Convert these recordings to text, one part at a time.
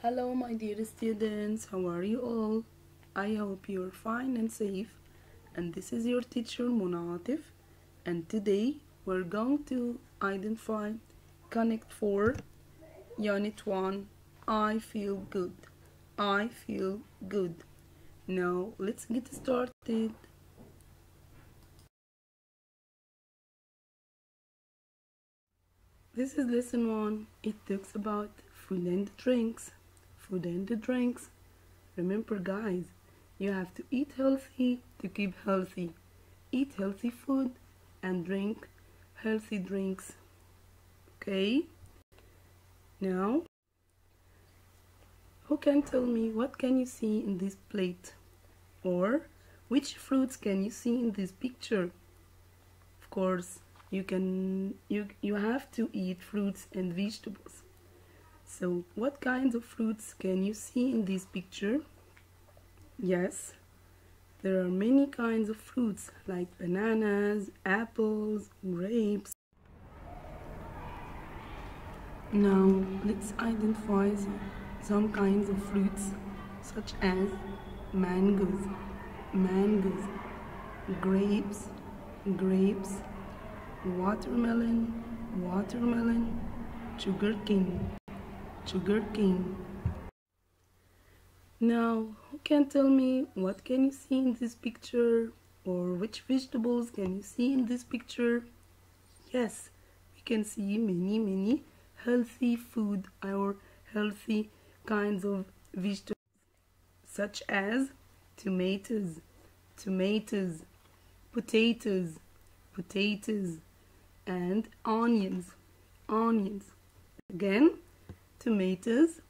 Hello my dear students, how are you all? I hope you're fine and safe. And this is your teacher Munatif, and today we're going to identify Connect 4 Unit 1 I feel good. I feel good. Now let's get started. This is lesson 1. It talks about food and drinks. Food and drinks. Remember guys, you have to eat healthy to keep healthy. Eat healthy food and drink healthy drinks. Okay? Now, who can tell me what can you see in this plate? Or which fruits can you see in this picture? Of course, you have to eat fruits and vegetables. So what kinds of fruits can you see in this picture? Yes, there are many kinds of fruits like bananas, apples, grapes. Now let's identify some kinds of fruits such as mangoes, grapes, watermelon, sugarcane. Now, who can tell me what can you see in this picture, or which vegetables can you see in this picture? Yes, we can see many healthy food or healthy kinds of vegetables such as tomatoes, potatoes, and onions. Again, tomatoes,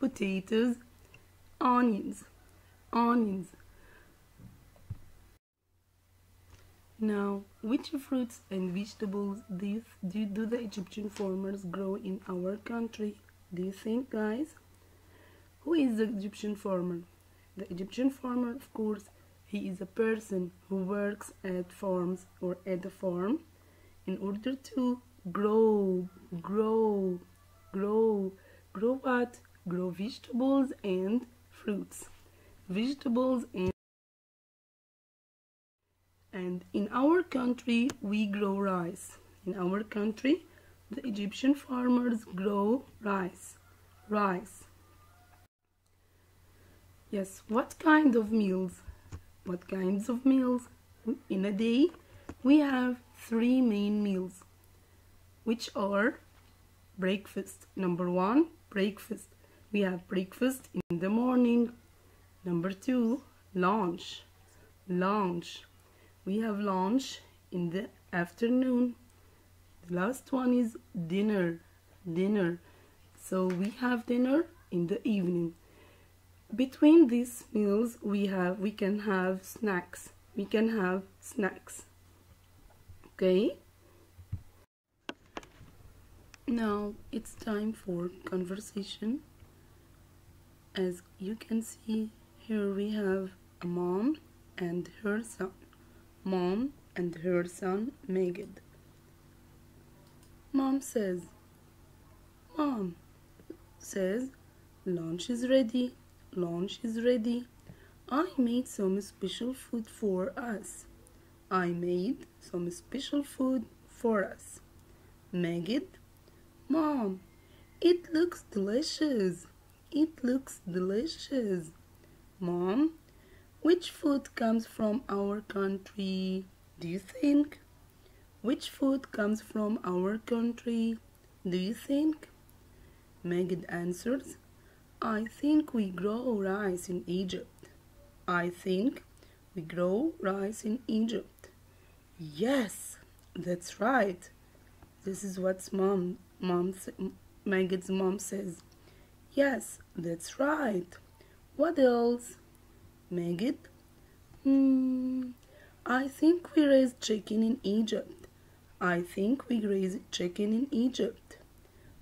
potatoes, onions. Now, which fruits and vegetables do the Egyptian farmers grow in our country? Do you think, guys? Who is the Egyptian farmer? The Egyptian farmer, of course, he is a person who works at farms or at a farm in order to grow what? Grow vegetables and fruits. And in our country we grow rice. In our country the Egyptian farmers grow rice. Yes, what kinds of meals? In a day we have 3 main meals, which are breakfast. Number 1, breakfast. We have breakfast in the morning. Number 2, lunch. We have lunch in the afternoon. The last one is dinner. So we have dinner in the evening. Between these meals we can have snacks. Okay? Now it's time for conversation. As you can see, here we have a mom and her son. Megid. Mom says, lunch is ready. I made some special food for us. Megid, Mom, it looks delicious. Mom, which food comes from our country? Do you think? Which food comes from our country? Do you think? Megid answers, I think we grow rice in Egypt. Yes, that's right. This is what Megid's mom says. Yes, that's right. What else? Megid? I think we raise chicken in Egypt.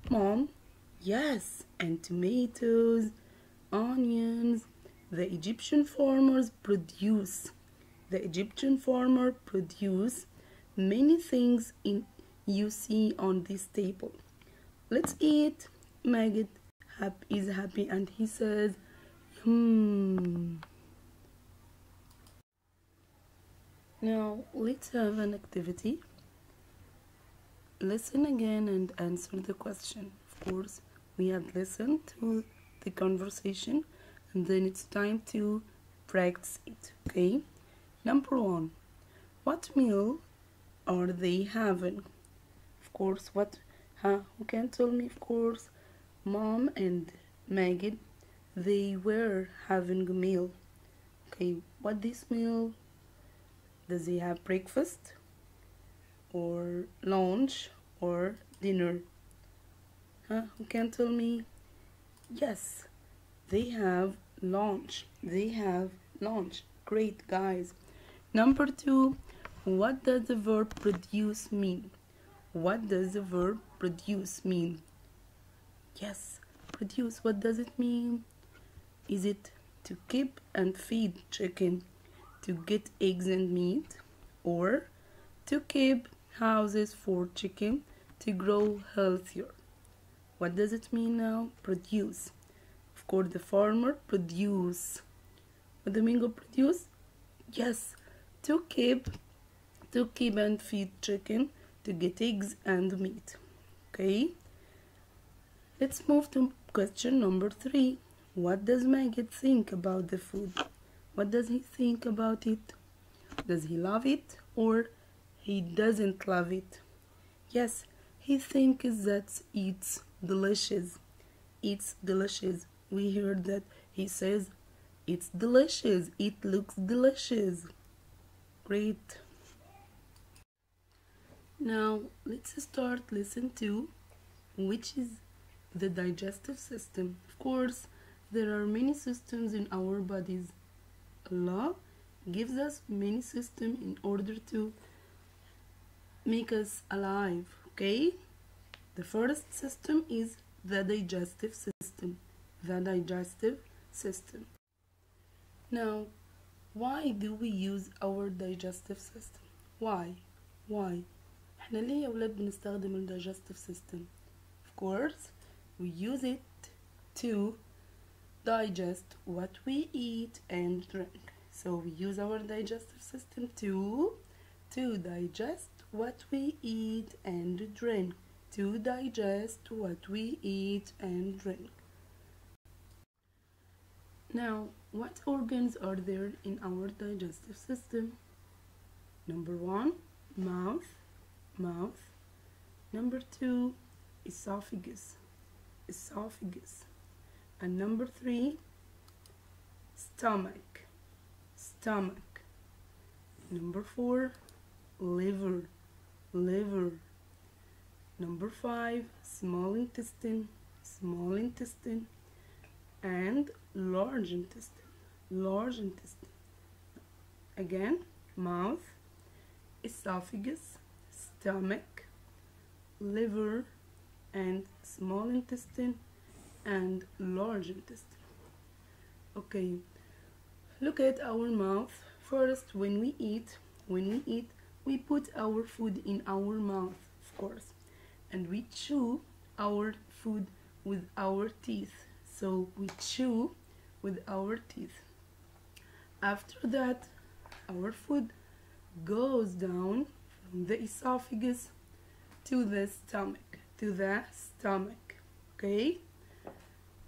Mom? Yes, and tomatoes, onions. The Egyptian farmer produce many things you see on this table. Let's eat. Megid is happy and he says, "Hmm." Now let's have an activity. Listen again and answer the question. Of course, we have listened to the conversation and then it's time to practice it, okay? Number 1. What meal are they having? Of course, who can tell me? Of course, Mom and Maggie, they were having a meal. Okay, what this meal? Does he have breakfast or lunch or dinner? Who can tell me? Yes, they have lunch. They have lunch. Great, guys. Number 2, what does the verb produce mean? What does the verb produce mean? Yes, produce. What does it mean? Is it to keep and feed chicken, to get eggs and meat, or to keep houses for chicken to grow healthier? What does it mean now? Produce. Of course, the farmer produce. What the meaning of produce? Yes, to keep and feed chicken, to get eggs and meat. Okay, let's move to question number 3. What does Maggot think about the food? What does he think about it? Does he love it or he doesn't love it? Yes, he thinks that it's delicious. It's delicious. We heard that he says it's delicious. It looks delicious. Great. Now let's start listen to which is the digestive system. Of course, there are many systems in our bodies. Allah gives us many systems in order to make us alive. Okay? The first system is the digestive system. The digestive system. Now, why do we use our digestive system? Why? احنا ليه يا ولاد بنستخدم ال digestive system? Of course, we use it to digest what we eat and drink. So we use our digestive system to digest what we eat and drink. To digest what we eat and drink. Now, what organs are there in our digestive system? Number 1, mouth. Number 2, esophagus. And number 3, stomach. Number 4, liver. Number 5, small intestine. And large intestine. Again, mouth, esophagus, stomach, liver, and small intestine and large intestine. Okay, look at our mouth. First, when we eat, we put our food in our mouth, of course, and we chew our food with our teeth. So we chew with our teeth. After that, our food goes down from the esophagus to the stomach. Okay?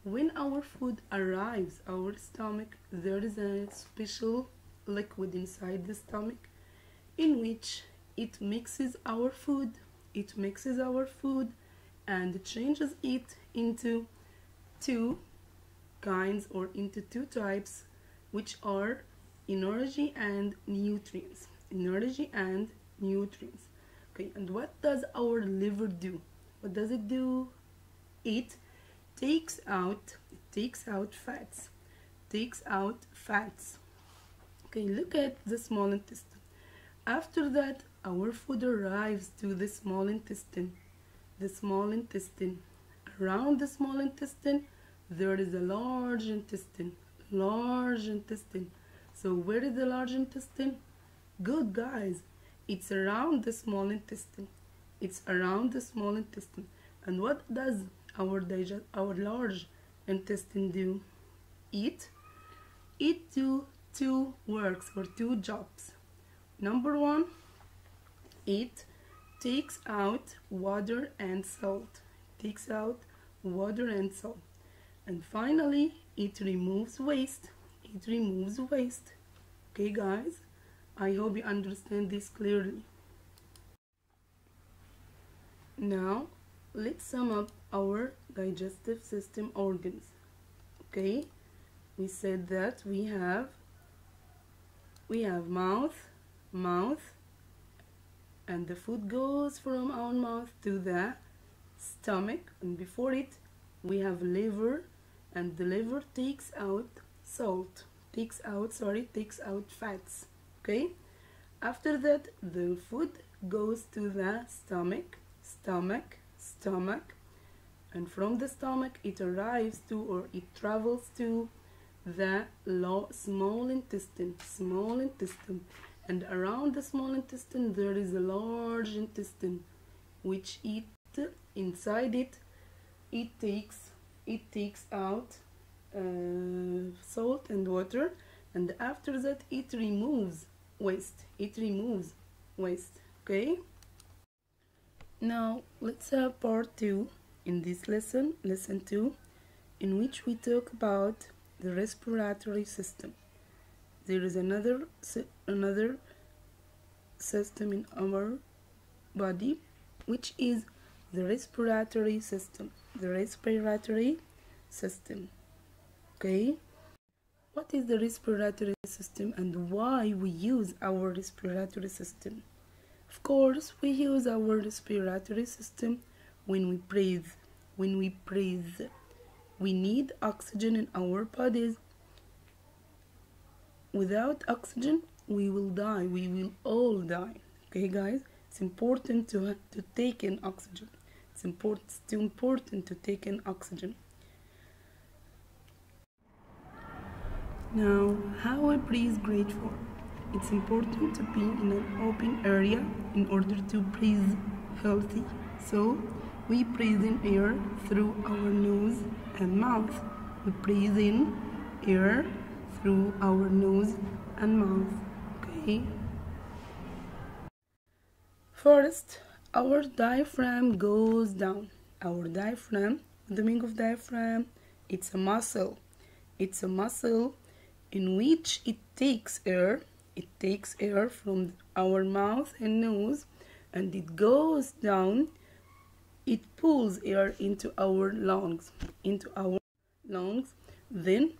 When our food arrives our stomach, there is a special liquid inside the stomach in which it mixes our food. And changes it into two kinds or into two types, which are energy and nutrients. Okay, and what does our liver do? What does it do? It takes out fats. Okay, look at the small intestine. After that, our food arrives to the small intestine. Around the small intestine, there is a large intestine. So where is the large intestine? Good, guys. It's around the small intestine. And what does our large intestine do? Eat. It do two works or two jobs. Number one, it takes out water and salt. Takes out water and salt. And finally, it removes waste. It removes waste. Okay, guys? I hope you understand this clearly. Now, let's sum up our digestive system organs. Okay? We said that we have mouth, and the food goes from our mouth to the stomach, and before it we have liver, and the liver takes out takes out fats. Okay, after that the food goes to the stomach, and from the stomach it arrives to, or it travels to, the small intestine, and around the small intestine there is a large intestine, which inside it takes out salt and water, and after that it removes waste. Okay, now let's have part 2 in this lesson 2, in which we talk about the respiratory system. There is another system in our body, which is the respiratory system. Okay, what is the respiratory system and why we use our respiratory system? Of course, we use our respiratory system when we breathe. We need oxygen in our bodies. Without oxygen, we will die. We will all die. Okay, guys? It's important to take in oxygen. It's important to take in oxygen. Now, how we breathe grateful. It's important to be in an open area in order to breathe healthy. So, we breathe in air through our nose and mouth. We breathe in air through our nose and mouth. Okay. First, our diaphragm goes down. Our diaphragm, the meaning of diaphragm, it's a muscle. It's a muscle in which it takes air. It takes air from our mouth and nose, and it goes down. It pulls air into our lungs. Then,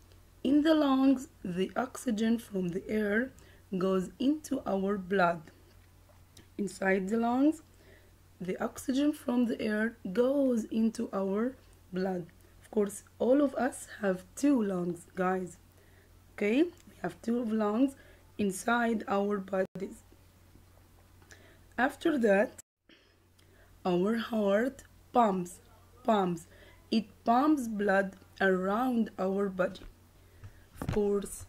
in the lungs, the oxygen from the air goes into our blood. Inside the lungs, the oxygen from the air goes into our blood. Of course, all of us have 2 lungs, guys. Okay, we have 2 lungs inside our bodies. After that, our heart pumps. It pumps blood around our body. Of course,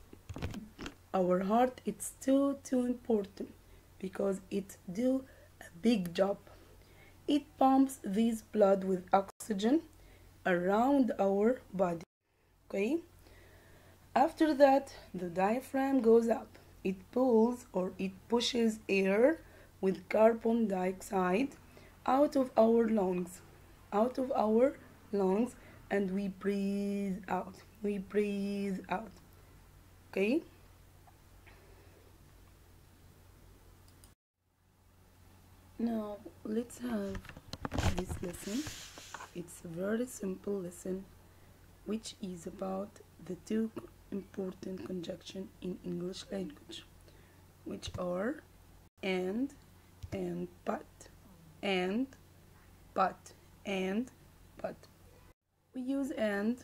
our heart, it's too important because it do a big job. It pumps this blood with oxygen around our body. Okay? After that, the diaphragm goes up. It pulls, or it pushes air with carbon dioxide out of our lungs, and we breathe out. Okay? Now let's have this lesson. It's a very simple lesson, which is about the 2 important conjunctions in English language, which are and but. We use and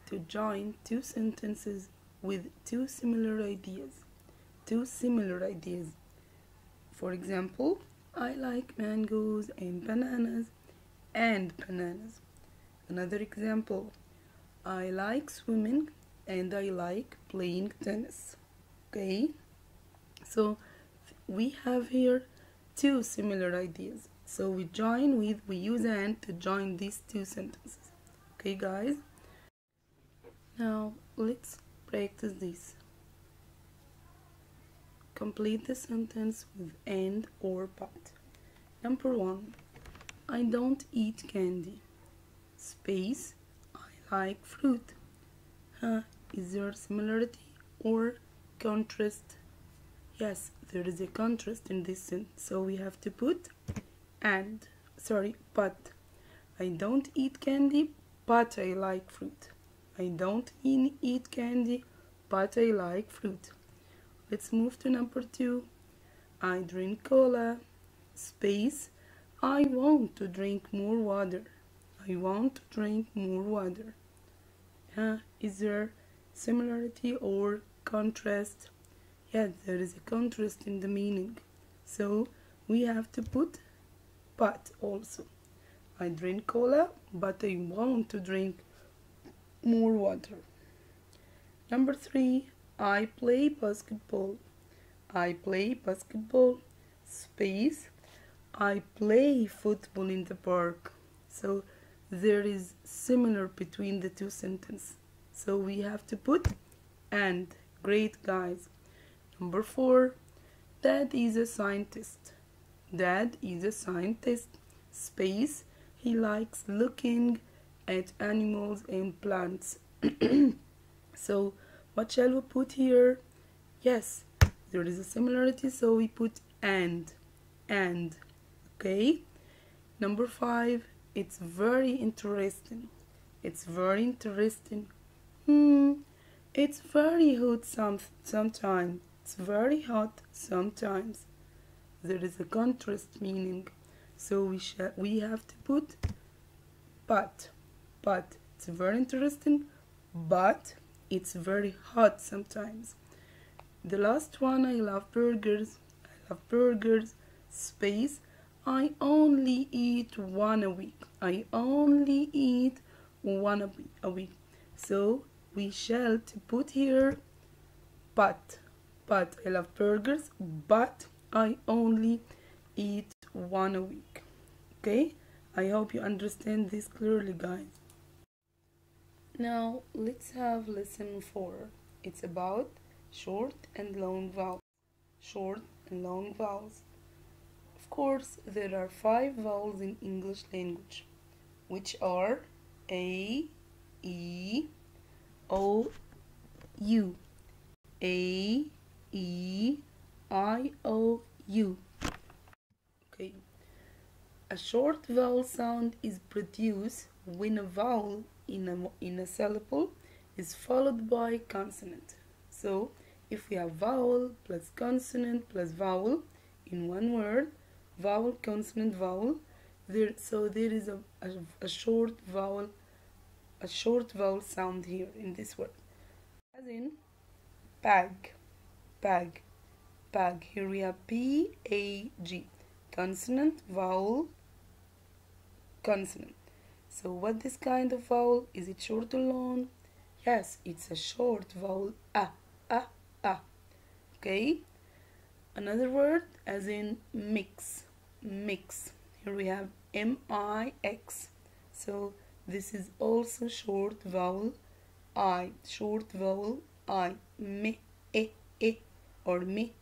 to join 2 sentences with 2 similar ideas. For example, I like mangoes and bananas. Another example, I like swimming and I like playing tennis. Okay, so we have here 2 similar ideas. So we use and to join these 2 sentences. Okay, guys? Now let's practice this. Complete the sentence with and or but. Number 1. I don't eat candy. Space. I like fruit. Is there similarity or contrast? Yes, there is a contrast in this sentence, so we have to put but. I don't eat candy, but I like fruit. I don't eat candy, but I like fruit. Let's move to number 2. I drink cola. Space. I want to drink more water. I want to drink more water. Is there similarity or contrast? Yes, there is a contrast in the meaning. So we have to put but also. I drink cola, but I want to drink more water. Number 3. I play basketball. I play basketball. Space. I play football in the park. So there is similar between the two sentences. So we have to put and. Great, guys. Number 4. Dad is a scientist. Dad is a scientist. Space. He likes looking at animals and plants. So what shall we put here? Yes, there is a similarity, so we put and. Okay. Number 5. It's very interesting. It's very interesting. It's very hot sometimes. It's very hot sometimes. There is a contrast meaning, so we have to put but. It's very interesting, but it's very hot sometimes. The last one, I love burgers. I love burgers. Space. I only eat one a week. I only eat one a week. So we shall to put here but. I love burgers, but I only eat one a week. Okay? I hope you understand this clearly, guys. Now let's have lesson 4. It's about short and long vowels. Short and long vowels. Of course, there are 5 vowels in English language, which are A, E, O, U. A, E, I, O, U. Okay. A short vowel sound is produced when a vowel in a syllable is followed by consonant. So if we have vowel plus consonant plus vowel in one word, vowel, consonant, vowel, there is a short vowel sound here in this word, as in bag. Here we have P-A-G, consonant, vowel, consonant. So what this kind of vowel? Is it short or long? Yes, it's a short vowel, a. Okay. Another word, as in mix. Here we have M-I-X. So this is also short vowel I. Me, e, or me,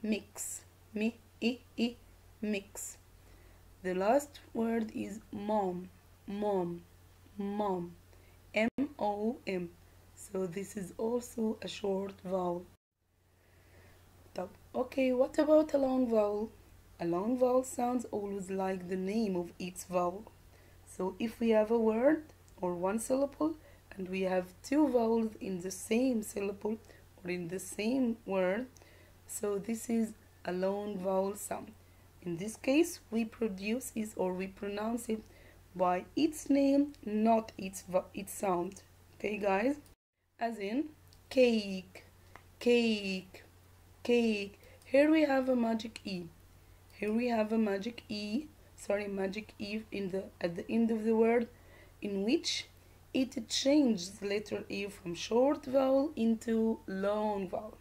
mix. Mix. The last word is mom. M-O-M. So this is also a short vowel. Okay, what about a long vowel? A long vowel sounds always like the name of its vowel. So if we have a word or one syllable and we have 2 vowels in the same syllable or in the same word, so this is a long vowel sound. In this case, we produce it or we pronounce it by its name, not its sound. Okay, guys? As in cake. Here we have a magic E. Magic E at the end of the word, in which it changes letter E from short vowel into long vowel.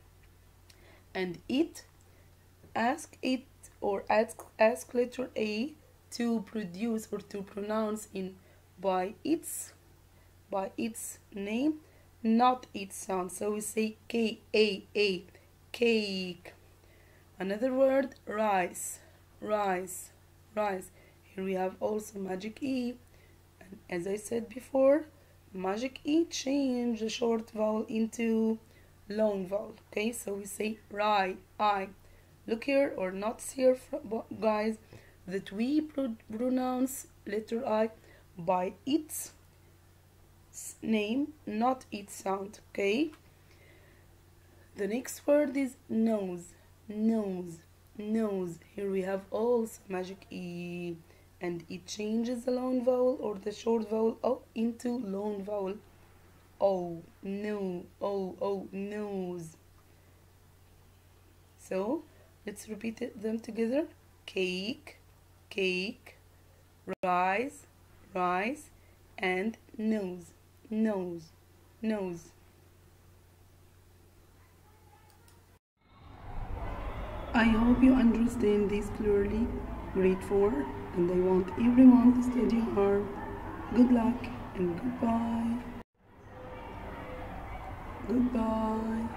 And it ask letter A to produce or to pronounce by its name not its sound. So we say K-A-A, cake. Another word, rice, rice, rice. Here we have also magic E. And as I said before, magic E change the short vowel into long vowel. Okay, so we say I. Look here or notice here, guys, that we pronounce letter I by its name, not its sound. Okay. The next word is nose, nose, nose. Here we have also magic E, and it changes the long vowel or the short vowel O into long vowel. O, no, O, nose. So let's repeat them together. Cake, cake, rice, rice, and nose, nose, nose. I hope you understand this clearly. Grade 4, and I want everyone to study hard. Good luck and goodbye. Goodbye.